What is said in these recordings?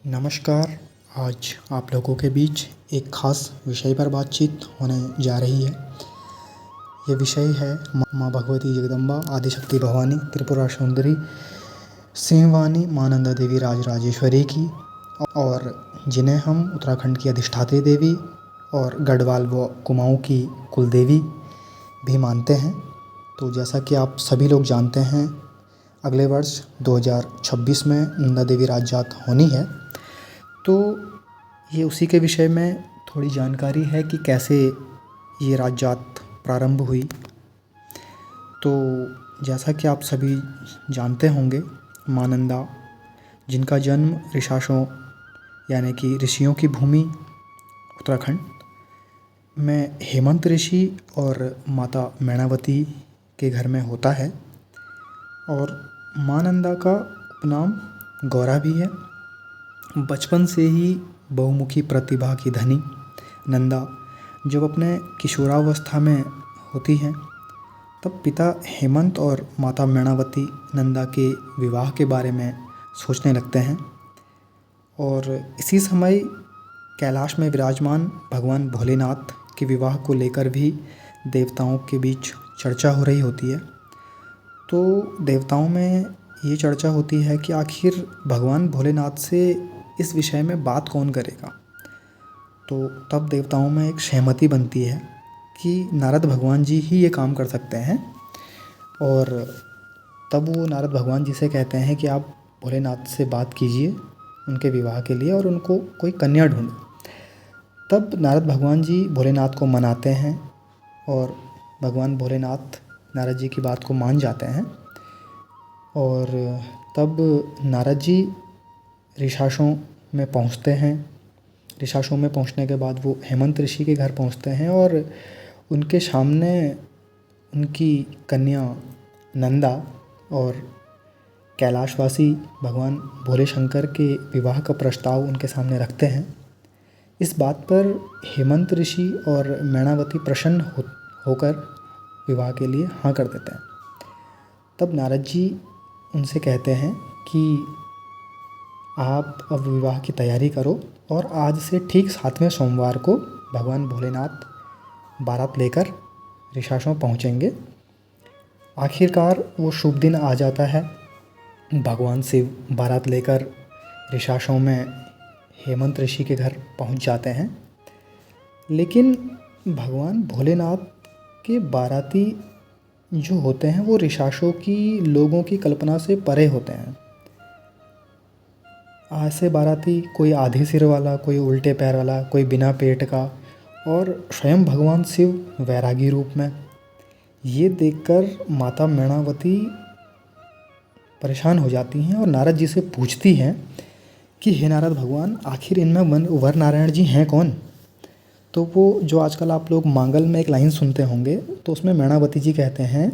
नमस्कार। आज आप लोगों के बीच एक ख़ास विषय पर बातचीत होने जा रही है। ये विषय है माँ भगवती जगदम्बा आदिशक्ति भवानी त्रिपुरा सुंदरी सिंहवानी माँ नंदा देवी राजराजेश्वरी की, और जिन्हें हम उत्तराखंड की अधिष्ठात्री देवी और गढ़वाल व कुमाऊँ की कुलदेवी भी मानते हैं। तो जैसा कि आप सभी लोग जानते हैं, अगले वर्ष 2026 में नंदा देवी राज्यात होनी है। तो ये उसी के विषय में थोड़ी जानकारी है कि कैसे ये राज्यात प्रारंभ हुई। तो जैसा कि आप सभी जानते होंगे, माँ नंदा, जिनका जन्म ऋषाशों यानी कि ऋषियों की भूमि उत्तराखंड में हेमंत ऋषि और माता मैणावती के घर में होता है, और माँ नंदा का उपनाम गौरा भी है। बचपन से ही बहुमुखी प्रतिभा की धनी नंदा जब अपने किशोरावस्था में होती हैं, तब पिता हेमंत और माता मैणावती नंदा के विवाह के बारे में सोचने लगते हैं। और इसी समय कैलाश में विराजमान भगवान भोलेनाथ के विवाह को लेकर भी देवताओं के बीच चर्चा हो रही होती है। तो देवताओं में ये चर्चा होती है कि आखिर भगवान भोलेनाथ से इस विषय में बात कौन करेगा। तो तब देवताओं में एक सहमति बनती है कि नारद भगवान जी ही ये काम कर सकते हैं। और तब वो नारद भगवान जी से कहते हैं कि आप भोलेनाथ से बात कीजिए उनके विवाह के लिए और उनको कोई कन्या ढूंढो। तब नारद भगवान जी भोलेनाथ को मनाते हैं और भगवान भोलेनाथ नारद जी की बात को मान जाते हैं। और तब नारद जी ऋषाशों में पहुंचते हैं। ऋषाशों में पहुंचने के बाद वो हेमंत ऋषि के घर पहुंचते हैं और उनके सामने उनकी कन्या नंदा और कैलाशवासी भगवान भोले शंकर के विवाह का प्रस्ताव उनके सामने रखते हैं। इस बात पर हेमंत ऋषि और मैणावती प्रसन्न होकर विवाह के लिए हाँ कर देते हैं। तब नारद जी उनसे कहते हैं कि आप अब विवाह की तैयारी करो और आज से ठीक 7वें सोमवार को भगवान भोलेनाथ बारात लेकर ऋषाशों पहुँचेंगे। आखिरकार वो शुभ दिन आ जाता है। भगवान शिव बारात लेकर ऋषाशों में हेमंत ऋषि के घर पहुँच जाते हैं। लेकिन भगवान भोलेनाथ के बाराती जो होते हैं वो ऋषाशों की लोगों की कल्पना से परे होते हैं। ऐसे बाराती कोई आधे सिर वाला, कोई उल्टे पैर वाला, कोई बिना पेट का, और स्वयं भगवान शिव वैरागी रूप में। ये देखकर माता मैणावती परेशान हो जाती हैं और नारद जी से पूछती हैं कि हे नारद भगवान, आखिर इनमें वर नारायण जी हैं कौन। तो वो जो आजकल आप लोग मांगल में एक लाइन सुनते होंगे, तो उसमें मैणावती जी कहते हैं,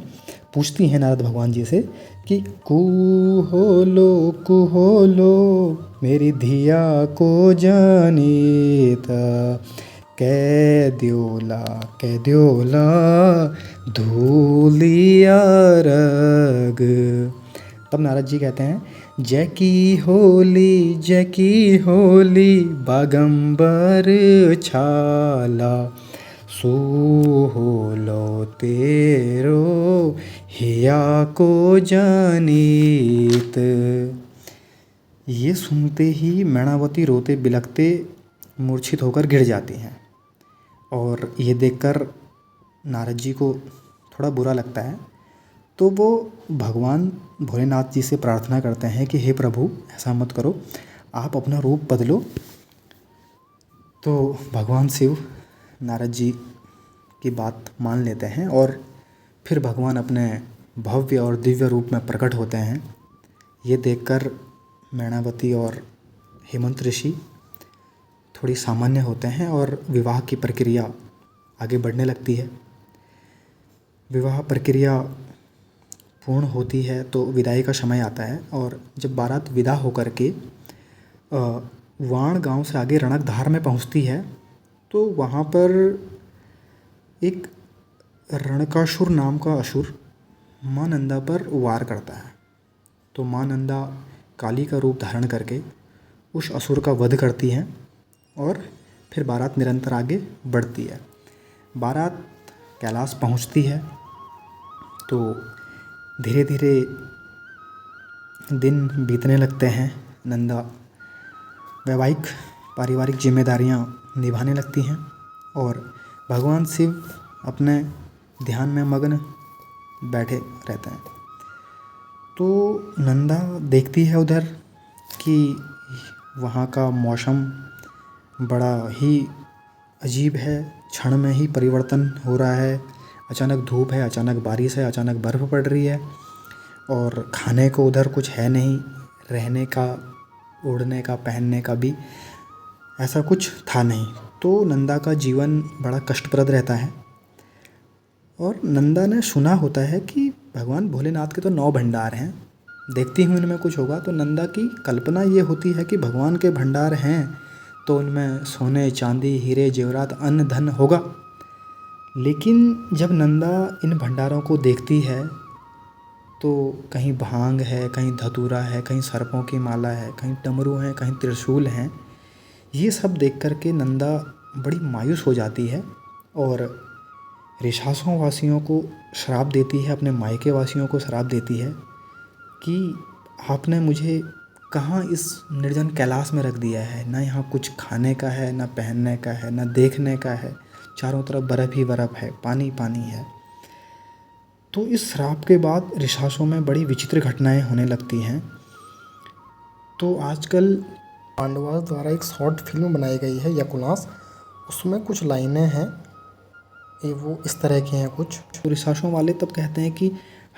पूछती हैं नारद भगवान जी से कि कुहोलो मेरी धिया को जानीता कह द्योला धूलिया रग। तब नारद जी कहते हैं, जय की होली बागंबर छाला सुहोलो तेरो हिया को जानीत। ये सुनते ही मैणावती रोते बिलखते मूर्छित होकर गिर जाती हैं। और ये देखकर नारद जी को थोड़ा बुरा लगता है। तो वो भगवान भोलेनाथ जी से प्रार्थना करते हैं कि हे प्रभु, ऐसा मत करो, आप अपना रूप बदलो। तो भगवान शिव नारद जी की बात मान लेते हैं और फिर भगवान अपने भव्य और दिव्य रूप में प्रकट होते हैं। ये देखकर मैणावती और हेमंत ऋषि थोड़ी सामान्य होते हैं और विवाह की प्रक्रिया आगे बढ़ने लगती है। विवाह प्रक्रिया पूर्ण होती है तो विदाई का समय आता है, और जब बारात विदा होकर के वाण गांव से आगे रणकधार में पहुंचती है, तो वहाँ पर एक रणकासुर नाम का असुर माँ नंदा पर वार करता है। तो माँ नंदा काली का रूप धारण करके उस असुर का वध करती हैं और फिर बारात निरंतर आगे बढ़ती है। बारात कैलाश पहुंचती है तो धीरे धीरे दिन बीतने लगते हैं। नंदा वैवाहिक पारिवारिक जिम्मेदारियां निभाने लगती हैं और भगवान शिव अपने ध्यान में मग्न बैठे रहते हैं। तो नंदा देखती है उधर कि वहाँ का मौसम बड़ा ही अजीब है, क्षण में ही परिवर्तन हो रहा है। अचानक धूप है, अचानक बारिश है, अचानक बर्फ़ पड़ रही है और खाने को उधर कुछ है नहीं, रहने का, ओढ़ने का, पहनने का भी ऐसा कुछ था नहीं। तो नंदा का जीवन बड़ा कष्टप्रद रहता है। और नंदा ने सुना होता है कि भगवान भोलेनाथ के तो 9 भंडार हैं, देखती हूँ इनमें कुछ होगा। तो नंदा की कल्पना ये होती है कि भगवान के भंडार हैं तो उनमें सोने, चांदी, हीरे, जेवरात, अन्न, धन होगा। लेकिन जब नंदा इन भंडारों को देखती है तो कहीं भांग है, कहीं धतूरा है, कहीं सर्पों की माला है, कहीं डमरू हैं, कहीं त्रिशूल हैं। ये सब देख कर के नंदा बड़ी मायूस हो जाती है और ऋषासों वासियों को श्राप देती है, अपने मायके वासियों को श्राप देती है कि आपने मुझे कहाँ इस निर्जन कैलाश में रख दिया है। ना यहाँ कुछ खाने का है, ना पहनने का है, ना देखने का है। चारों तरफ बर्फ़ ही बर्फ़ है, पानी पानी है। तो इस श्राप के बाद ऋषासों में बड़ी विचित्र घटनाएं होने लगती हैं। तो आजकल पांडवास द्वारा एक शॉर्ट फिल्म बनाई गई है यकुलास, उसमें कुछ लाइनें हैं वो इस तरह की हैं कुछ। तो ऋषासों वाले तब कहते हैं कि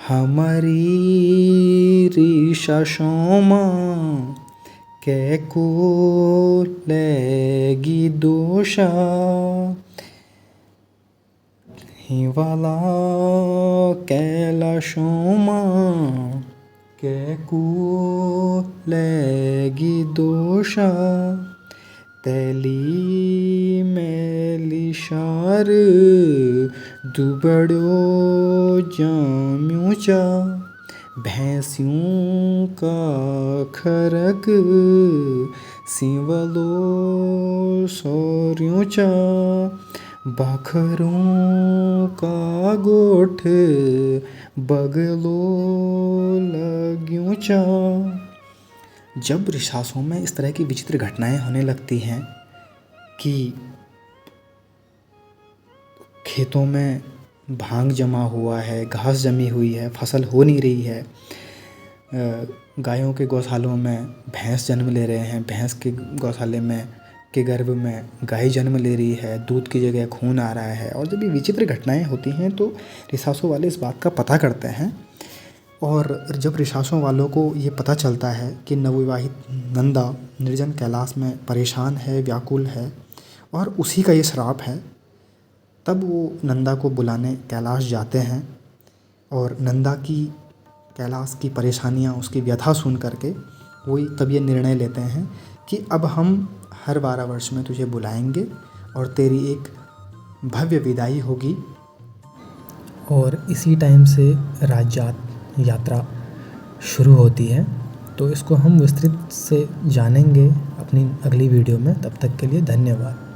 हमारी ऋषासों माँ कैको लेगी दोषा, हिवाला कैलाशों माँ कैको लेगी दोषा, तैली मैली शार दुबड़ो जाम्यूचा, भैंसियों का खरक सिंवलो सौर्यूचा, बखरों का गोठ बगलो लग्यूचा। जब ऋषासों में इस तरह की विचित्र घटनाएं होने लगती हैं कि खेतों में भांग जमा हुआ है, घास जमी हुई है, फसल हो नहीं रही है, गायों के गौशालों में भैंस जन्म ले रहे हैं, भैंस के गौशाले में के गर्भ में गाय जन्म ले रही है, दूध की जगह खून आ रहा है। और जब ये विचित्र घटनाएं होती हैं तो ऋषासों वाले इस बात का पता करते हैं। और जब ऋषासों वालों को ये पता चलता है कि नवविवाहित नंदा निर्जन कैलाश में परेशान है, व्याकुल है और उसी का ये श्राप है, तब वो नंदा को बुलाने कैलाश जाते हैं और नंदा की कैलाश की परेशानियाँ, उसकी व्यथा सुन करके वो तब ये निर्णय लेते हैं कि अब हम हर 12 वर्ष में तुझे बुलाएंगे और तेरी एक भव्य विदाई होगी। और इसी टाइम से राज्यात यात्रा शुरू होती है। तो इसको हम विस्तृत से जानेंगे अपनी अगली वीडियो में। तब तक के लिए धन्यवाद।